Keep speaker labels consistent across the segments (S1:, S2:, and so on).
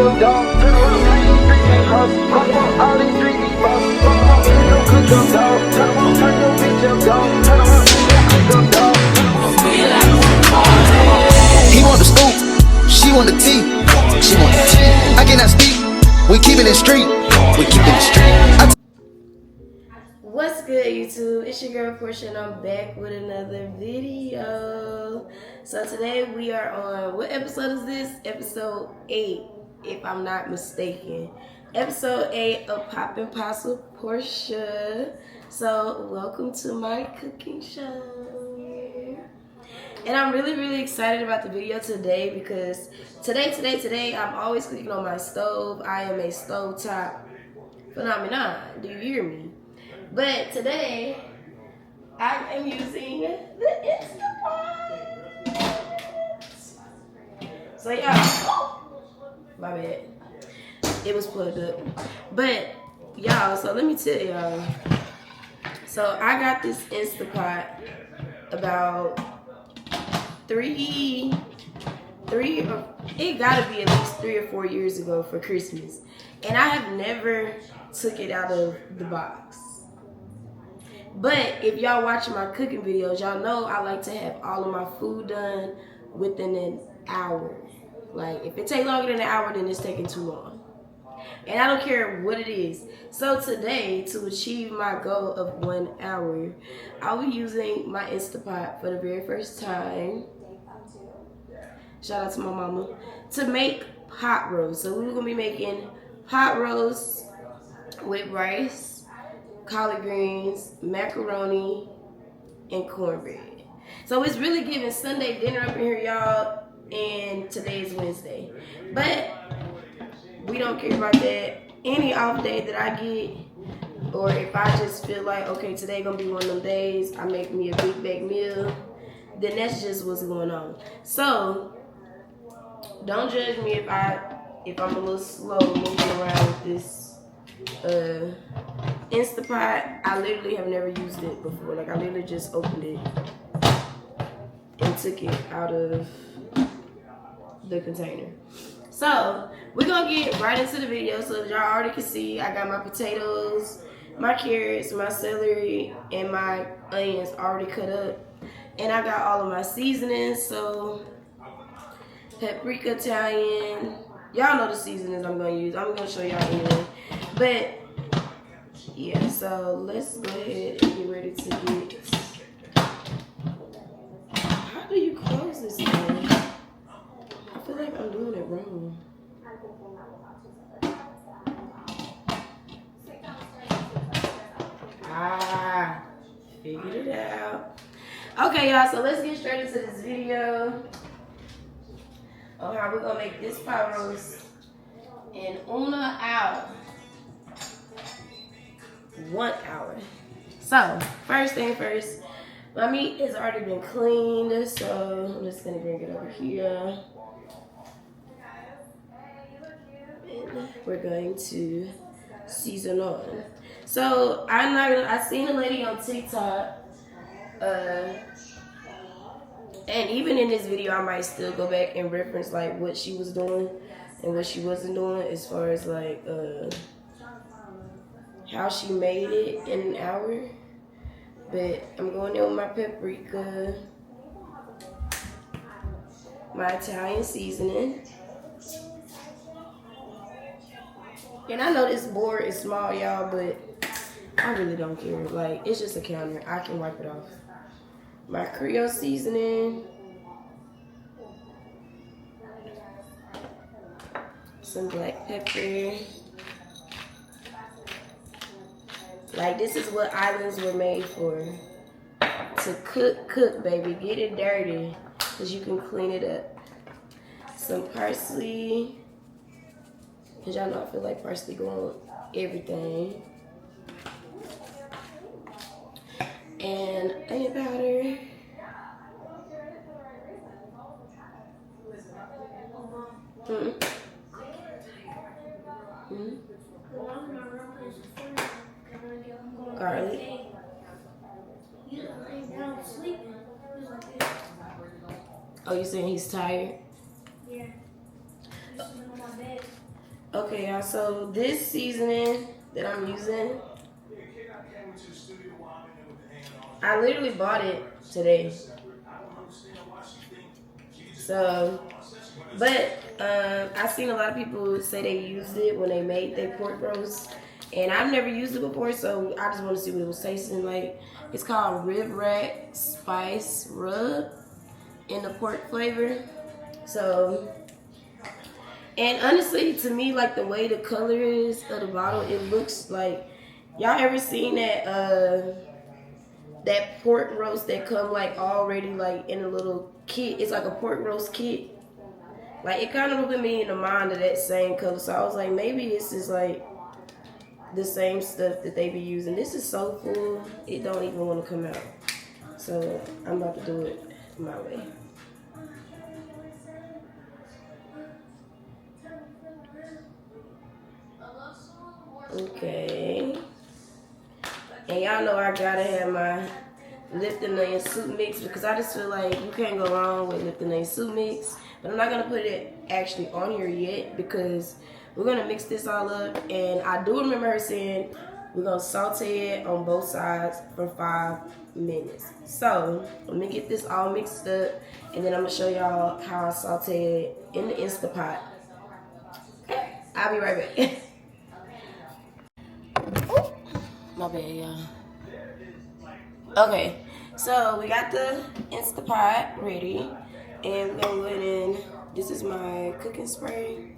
S1: your dog. Turn around, now you street can't hustle. Fuck on all these street these bosses. Fuck on, turn your click up, dog. Turn around, turn your bitch up, dog. Turn around, turn your click up, dog.
S2: He want the scoop, she want the tea. She want the tea. I cannot speak. We keeping it street. We keeping it street.
S3: What's good, YouTube? It's your girl Porcha, and I'm back with another video. So today we are on, what episode is this? Episode 8, if I'm not mistaken. Episode 8 of Poppin' Apostle Porcha. So welcome to my cooking show. And I'm really excited about the video today because today I'm always cooking on my stove. I am a stovetop phenomenon. Do you hear me? But today, I am using the Instapot. So y'all, my bad. It was plugged up. But y'all, so let me tell y'all. So I got this Instapot about it gotta be at least 3 or 4 years ago for Christmas. And I have never took it out of the box. But if y'all watching my cooking videos, y'all know I like to have all of my food done within an hour. Like, if it takes longer than an hour, then it's taking too long. And I don't care what it is. So today, to achieve my goal of 1 hour, I'll be using my Instapot for the very first time. Shout out to my mama. To make pot roast. So we're going to be making pot roast with rice, collard greens, macaroni, and cornbread. So it's really giving Sunday dinner up in here, y'all, and today is Wednesday. But we don't care about that. Any off day that I get, or if I just feel like, okay, today gonna be one of them days, I make me a big bag meal, then that's just what's going on. So don't judge me if I'm a little slow moving around with this Instapot. I literally have never used it before. Like, I literally just opened it and took it out of the container. So we're gonna get right into the video. So as y'all already can see, I got my potatoes, my carrots, my celery, and my onions already cut up. And I got all of my seasonings. So paprika, Italian, y'all know the seasonings I'm gonna use. I'm gonna show y'all anyway. But yeah, so let's go ahead and get ready to get. How do you close this thing? I feel like I'm doing it wrong. Figured it out. Okay, y'all, so let's get straight into this video on how we're gonna make this pot roast in 1 hour. 1 hour. So, first thing first, my meat has already been cleaned, so I'm just gonna bring it over here. And we're going to season on. So, I seen a lady on TikTok, and even in this video, I might still go back and reference like what she was doing and what she wasn't doing as far as like how she made it in an hour. But I'm going in with my paprika, my Italian seasoning. And I know this board is small, y'all, but I really don't care. Like, it's just a counter. I can wipe it off. My Creole seasoning. Some black pepper. Like, this is what islands were made for. To cook, baby. Get it dirty, because you can clean it up. Some parsley. Because y'all know I feel like parsley going on everything. And onion powder. Garlic. Oh, you saying he's tired?
S4: Yeah.
S3: Okay, y'all, so this seasoning that I'm using, I literally bought it today. So, but I've seen a lot of people say they used it when they made their pork roast, and I've never used it before, so I just want to see what it was tasting like. It's called Rib Rack Spice Rub in the pork flavor. So, and honestly, to me, like the way the color is of the bottle, it looks like, y'all ever seen that pork roast that come like already like in a little kit? It's like a pork roast kit. Like it kind of put me in the mind of that same color. So I was like, maybe this is like the same stuff that they be using. This is so full, it don't even want to come out. So I'm about to do it my way. Okay. And y'all know I gotta have my Lipton onion soup mix because I just feel like you can't go wrong with Lipton onion soup mix. But I'm not gonna put it actually on here yet because we're gonna mix this all up. And I do remember her saying we're gonna saute it on both sides for 5 minutes. So let me get this all mixed up and then I'm gonna show y'all how I saute it in the Instapot. I'll be right back. My bad, y'all. Okay, so we got the Instapot ready, and we're gonna go ahead and this is my cooking spray.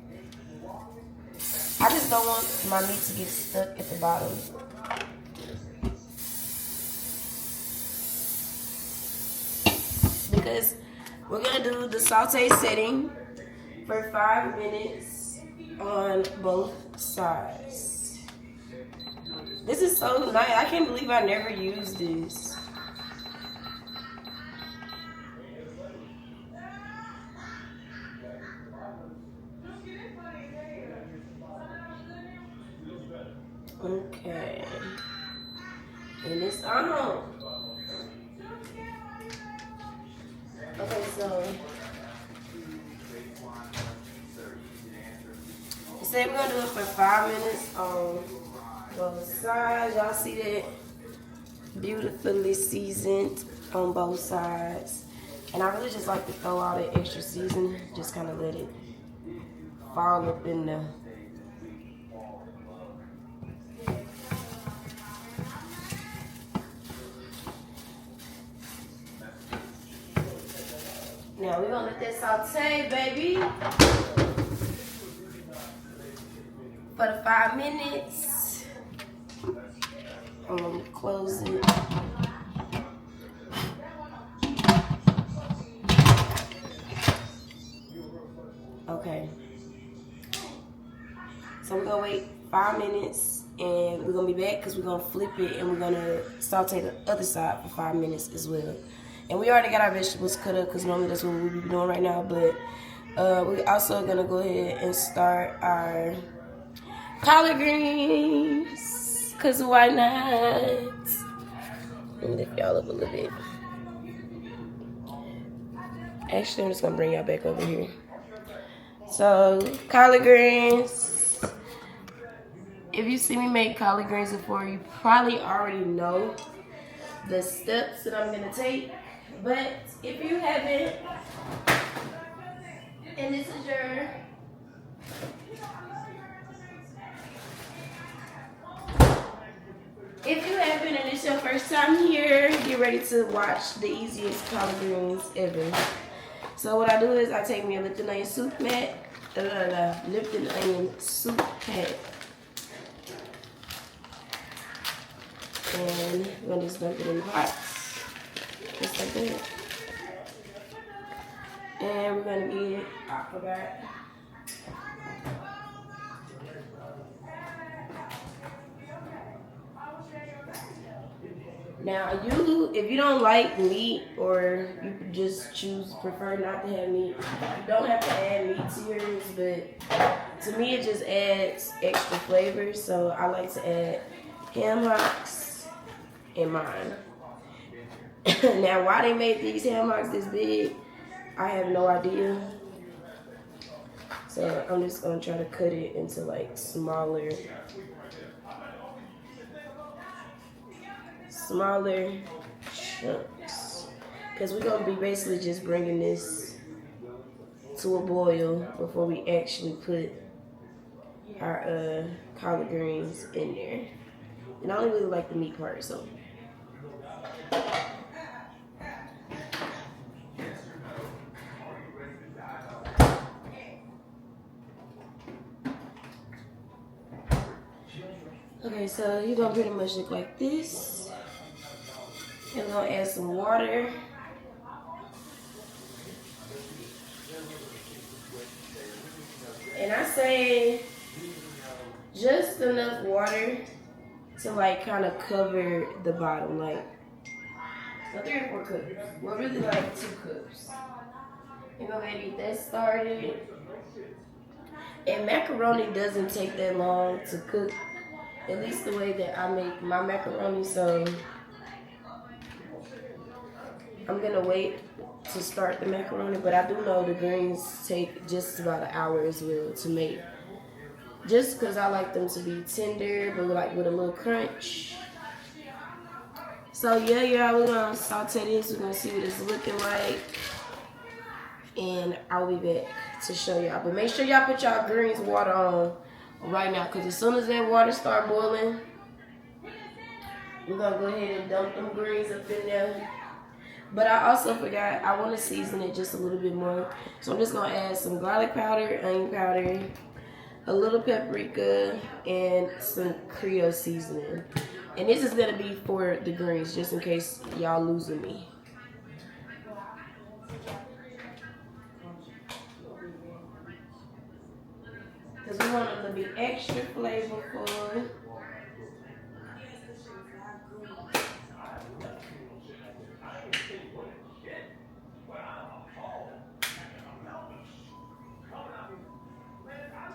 S3: I just don't want my meat to get stuck at the bottom. Because we're gonna do the saute setting for 5 minutes on both sides. This is so nice. I can't believe I never used this. Okay. And it's on. Okay, so I said we're gonna do it for 5 minutes on both sides. Y'all see that? Beautifully seasoned on both sides. And I really just like to throw all the extra seasoning, just kind of let it fall up in there. Now we're gonna let that saute, baby, for the 5 minutes. I'm gonna close it. Okay. So we're gonna wait 5 minutes and we're gonna be back because we're gonna flip it and we're gonna saute the other side for 5 minutes as well. And we already got our vegetables cut up because normally that's what we'll be doing right now. But we're also gonna go ahead and start our collard greens because why not? Let me lift y'all up a little bit. Actually, I'm just gonna bring y'all back over here. So, collard greens. If you see me make collard greens before, you probably already know the steps that I'm gonna take. But if you haven't, and this is your if you haven't and it's your first time here, get ready to watch the easiest collard greens ever. So what I do is I take me a Lipton onion soup mat, Lipton onion soup pack, and we're gonna just dump it in the pot, just like that. And we're gonna get aquabat. Now, if you don't like meat or you just prefer not to have meat, you don't have to add meat to yours, but to me it just adds extra flavor, so I like to add ham hocks in mine. Now, why they made these ham hocks this big, I have no idea. So I'm just gonna try to cut it into like smaller chunks. Because we're gonna be basically just bringing this to a boil before we actually put our collard greens in there. And I only really like the meat part, so. Okay, so you're gonna pretty much look like this. And we're gonna add some water. And I say just enough water to like kind of cover the bottom, like 3 or 4 cups. Well, really like 2 cups. We're gonna get that started. And macaroni doesn't take that long to cook, at least the way that I make my macaroni. So I'm gonna wait to start the macaroni, but I do know the greens take just about an hour as well to make. Just because I like them to be tender, but like with a little crunch. So yeah, y'all, we're gonna saute this. We're gonna see what it's looking like. And I'll be back to show y'all. But make sure y'all put y'all greens water on right now, because as soon as that water start boiling, we're gonna go ahead and dump them greens up in there. But I also forgot, I want to season it just a little bit more. So I'm just gonna add some garlic powder, onion powder, a little paprika, and some Creole seasoning. And this is gonna be for the greens, just in case y'all losing me. Because we want them to be extra flavorful.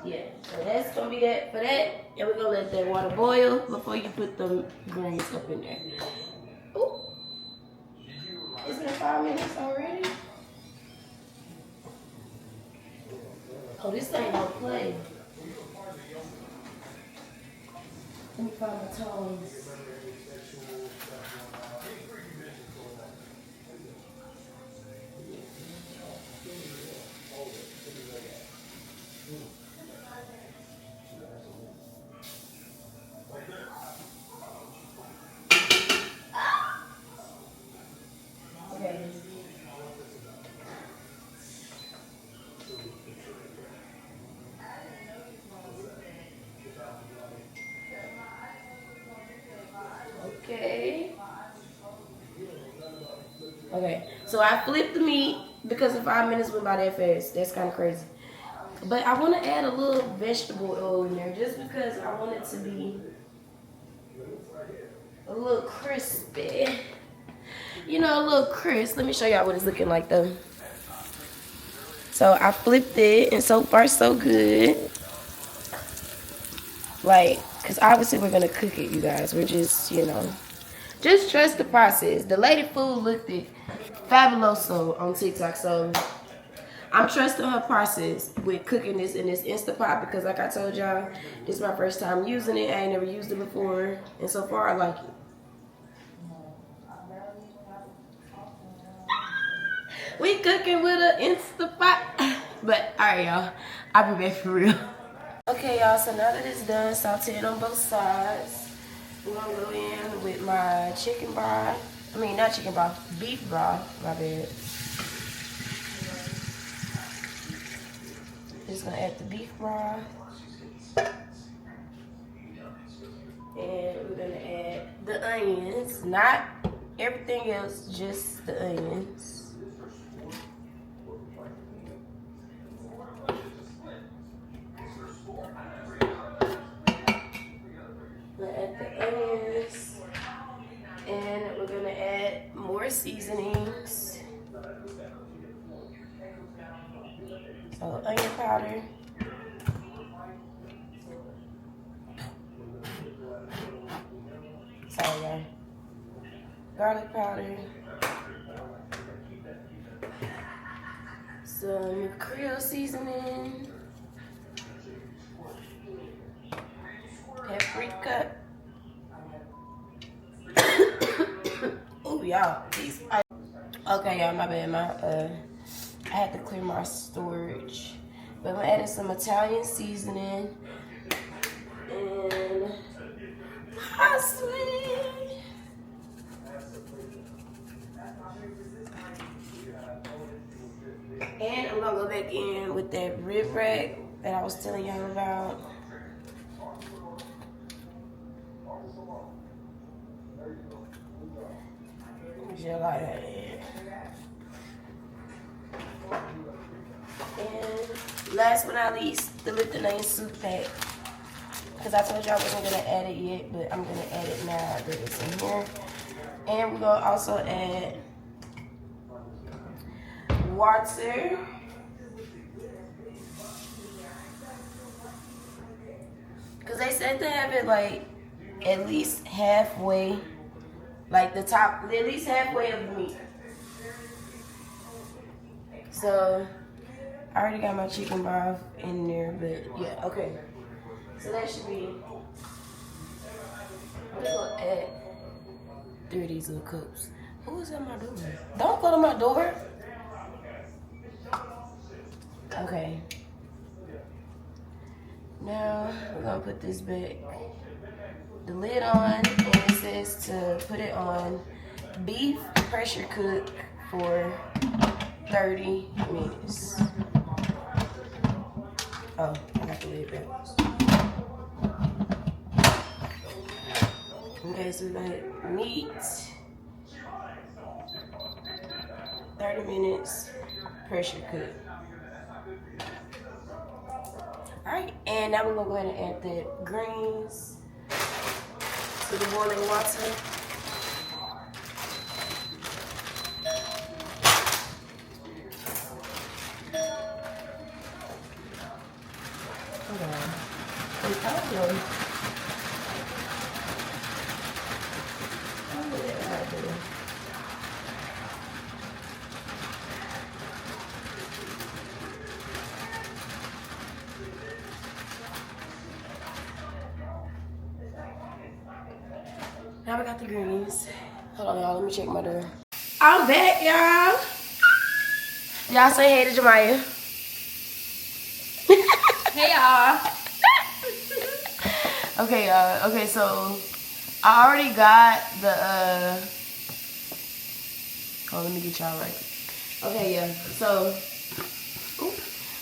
S3: Yeah, so that's gonna be that for that. And we're gonna let that water boil before you put the greens up in there. Ooh. It's been 5 minutes already. Oh, this thing don't play. Let me find my tongs. Okay. Okay. Okay. So I flipped the meat because the 5 minutes went by that fast. That's kind of crazy. But I want to add a little vegetable oil in there just because I want it to be a little crispy. You know, a little crisp. Let me show y'all what it's looking like though. So I flipped it, and so far so good. Like, because obviously we're going to cook it, you guys. We're just, you know, just trust the process. The lady food looked it fabuloso on TikTok, so I'm trusting her process with cooking this in this Instant Pot because like I told y'all, this is my first time using it. I ain't never used it before, and so far I like it. We cooking with an Instant Pot. But, alright y'all, I'll be back for real. Okay y'all, so now that it's done, sauteed on both sides, we're gonna go in with my chicken broth. I mean, not chicken broth, beef broth, my bad. Just gonna add the beef broth. And we're gonna add the onions, not everything else, just the onions. We're gonna add the onions, and we're gonna add more seasonings. So onion powder. Sorry, y'all. Garlic powder. Some Creole seasoning. cup. Oh, y'all. These. Okay, y'all. My bad. I had to clear my storage. But I'm adding some Italian seasoning and parsley. And I'm gonna go back in with that rib rack that I was telling y'all about. Just like that. And last but not least, the Lithuanian soup pack. Because I told you I wasn't gonna add it yet, but I'm gonna add it now that it's in here. And we're gonna also add water. Because they said to have it like at least halfway, like the top, at least halfway of the meat. So I already got my chicken broth in there, but yeah, okay. So that should be, I'm just gonna add 3 of these little cups. Who is at my door? Don't go to my door. Okay. Now we're gonna put this back, the lid on, and it says to put it on beef pressure cook for 30 minutes. Oh, I got the lid backwards. Okay, so we're gonna hit meat, 30 minutes, pressure cook. Alright, and now we're gonna go ahead and add the greens to the boiling water. Hold on. Wait, how do I- Now we got the greens. Hold on, y'all. Let me check my door. I'm back, y'all. Y'all say hey to Jemiah.
S4: Hey y'all.
S3: Okay, y'all. Okay, so I already got the oh, let me get y'all right. Okay, yeah. So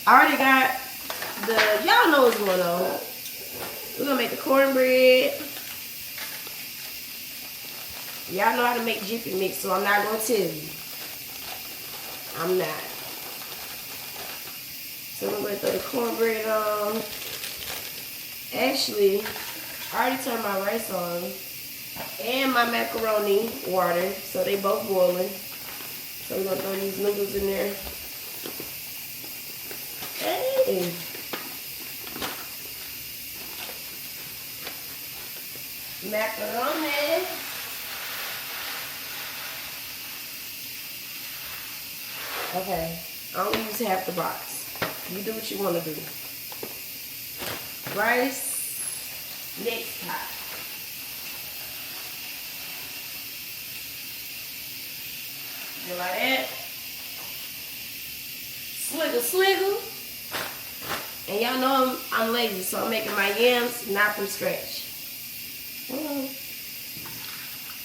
S3: I already got the, y'all know what's going on. We're gonna make the cornbread. Y'all know how to make Jiffy Mix, so I'm not gonna tell you. I'm not. So we're gonna throw the cornbread on. Actually, I already turned my rice on and my macaroni water, so they both boiling. So we're gonna throw these noodles in there. Hey. Macaroni. Okay, I'm gonna use half the box. You do what you wanna do. Rice, next pot. Just like that. Swiggle, swiggle. And y'all know I'm lazy, so I'm making my yams not from scratch.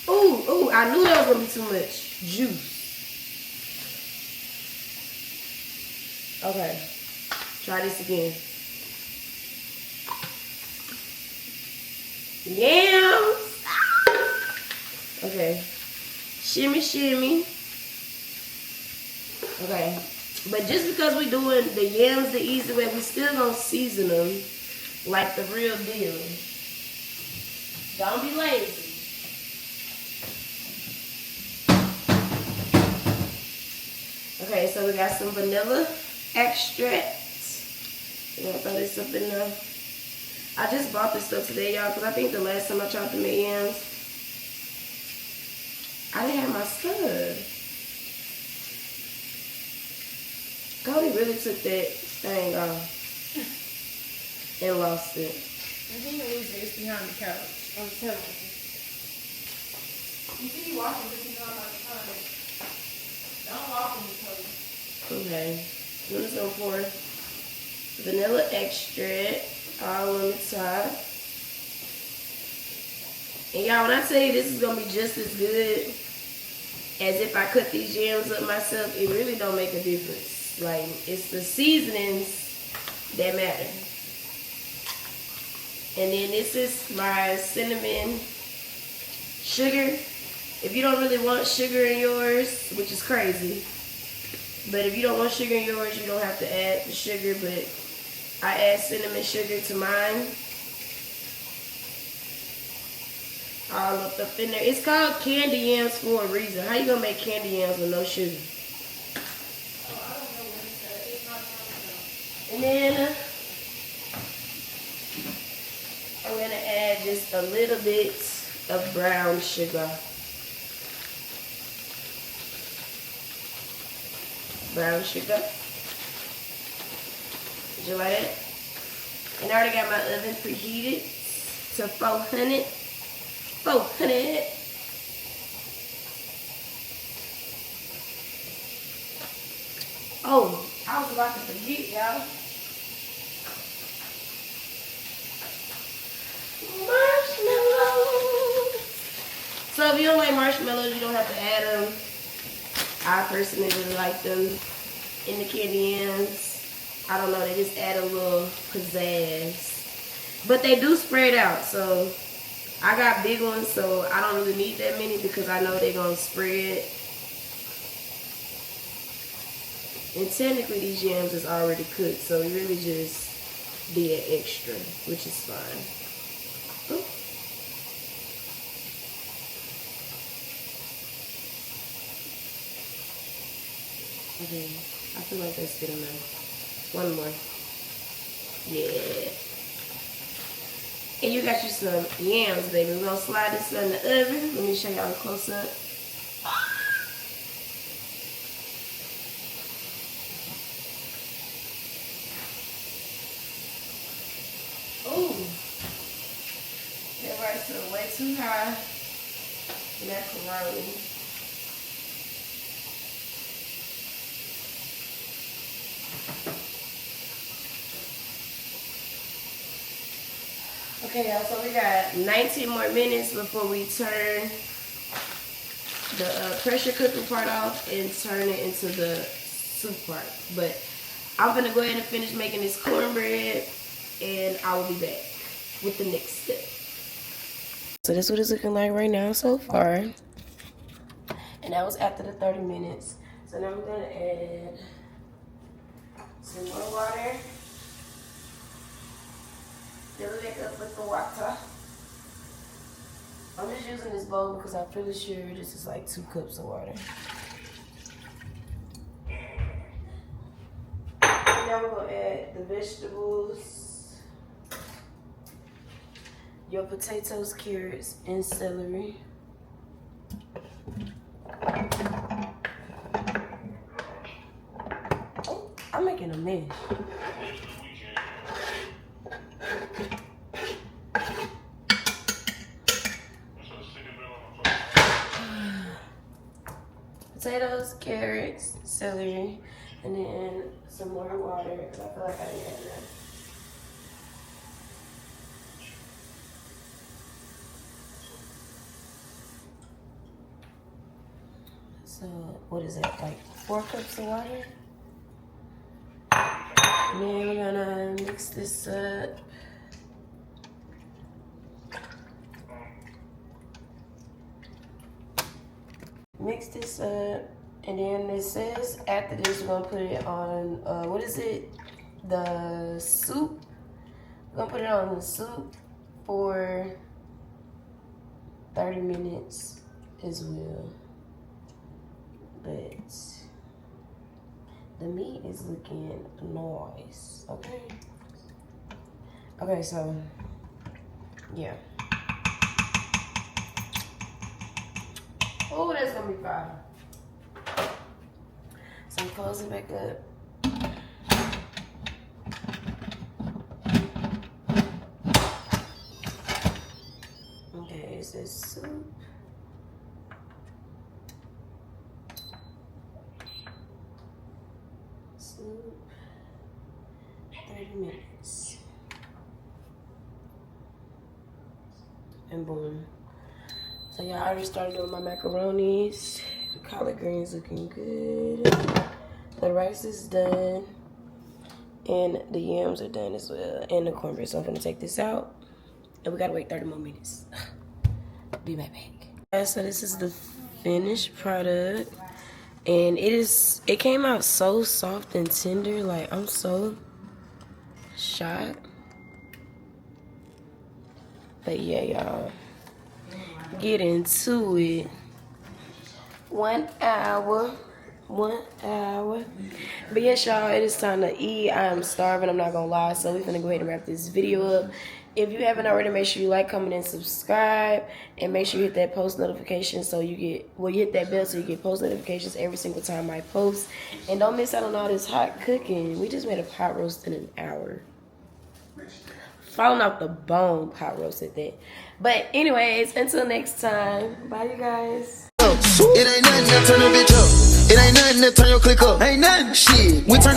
S3: Ooh, I knew that was gonna be too much juice. Okay, try this again. Yams. Okay, shimmy, shimmy. Okay, but just because we're doing the yams the easy way, we still gonna season them like the real deal. Don't be lazy. Okay, so we got some vanilla extract. We're gonna throw this up in there. I just bought this stuff today, y'all, because I think the last time I tried to make yams, I didn't have my stuff. Cody really took that thing off and lost it. You can lose it. It's behind the couch. I'm telling you. You see me walking this behind my couch. Don't walk in the coat. Okay. I'm just gonna pour vanilla extract all on the top. And y'all, when I tell you this is gonna be just as good as if I cut these jams up myself, it really don't make a difference. Like, it's the seasonings that matter. And then this is my cinnamon sugar. If you don't really want sugar in yours, which is crazy, but if you don't want sugar in yours, you don't have to add the sugar, but I add cinnamon sugar to mine. All up in there. It's called candy yams for a reason. How you gonna make candy yams with no sugar? And then I'm gonna add just a little bit of brown sugar. Brown sugar. Did you like it? And I already got my oven preheated to 400. 400. Oh, I was about to forget, y'all. Marshmallows. So if you don't like marshmallows, you don't have to add them. I personally really like them in the candy yams. I don't know, they just add a little pizzazz. But they do spread out, so I got big ones, so I don't really need that many because I know they're going to spread. And technically these yams is already cooked, so it really just be an extra, which is fine. Ooh. Okay, I feel like that's good enough. One more. Yeah. And you got you some yams, baby. We're going to slide this in the oven. Let me show y'all a close-up. Ooh. That rice is way too high. Macaroni. Okay, y'all, so we got 19 more minutes before we turn the pressure cooker part off and turn it into the soup part. But I'm gonna go ahead and finish making this cornbread and I will be back with the next step. So this is what it's looking like right now so far. And that was after the 30 minutes. So now we're gonna add some more water. Fill it up with the water. I'm just using this bowl because I'm pretty sure this is like 2 cups of water. And now we're gonna add the vegetables, your potatoes, carrots, and celery. Oh, I'm making a mess. Potatoes, carrots, celery, and then some more water because I feel like I didn't add that. So, what is that, like 4 cups of water? And then we're gonna mix this up. Mix this up, and then it says after this we're gonna put it on what is it? The soup. We're gonna put it on the soup for 30 minutes as well. But the meat is looking nice. Okay. Okay, so yeah. Oh, that's gonna be fire. So close it back up. It says soup. Soup. 30 minutes. And boom. So yeah, I already started doing my macaronis. The collard greens looking good. The rice is done. And the yams are done as well. And the cornbread. So I'm gonna take this out. And we gotta wait 30 more minutes. Be right back. Yeah, so this is the finished product. And it came out so soft and tender. Like, I'm so shocked. But yeah, y'all. Get into it. 1 hour. 1 hour. But yes, y'all, it is time to eat. I am starving, I'm not gonna lie. So we're gonna go ahead and wrap this video up. If you haven't already, make sure you like, comment, and subscribe. And make sure you hit that post notification so you get, well, you hit that bell so you get post notifications every single time I post. And don't miss out on all this hot cooking. We just made a pot roast in an hour. Falling off the bone pot roast at that. But anyways, until next time. Bye, you guys.
S2: It ain't nothing to turn a bitch up. It ain't nothing to turn your click up. Ain't nothing. Shit. We turn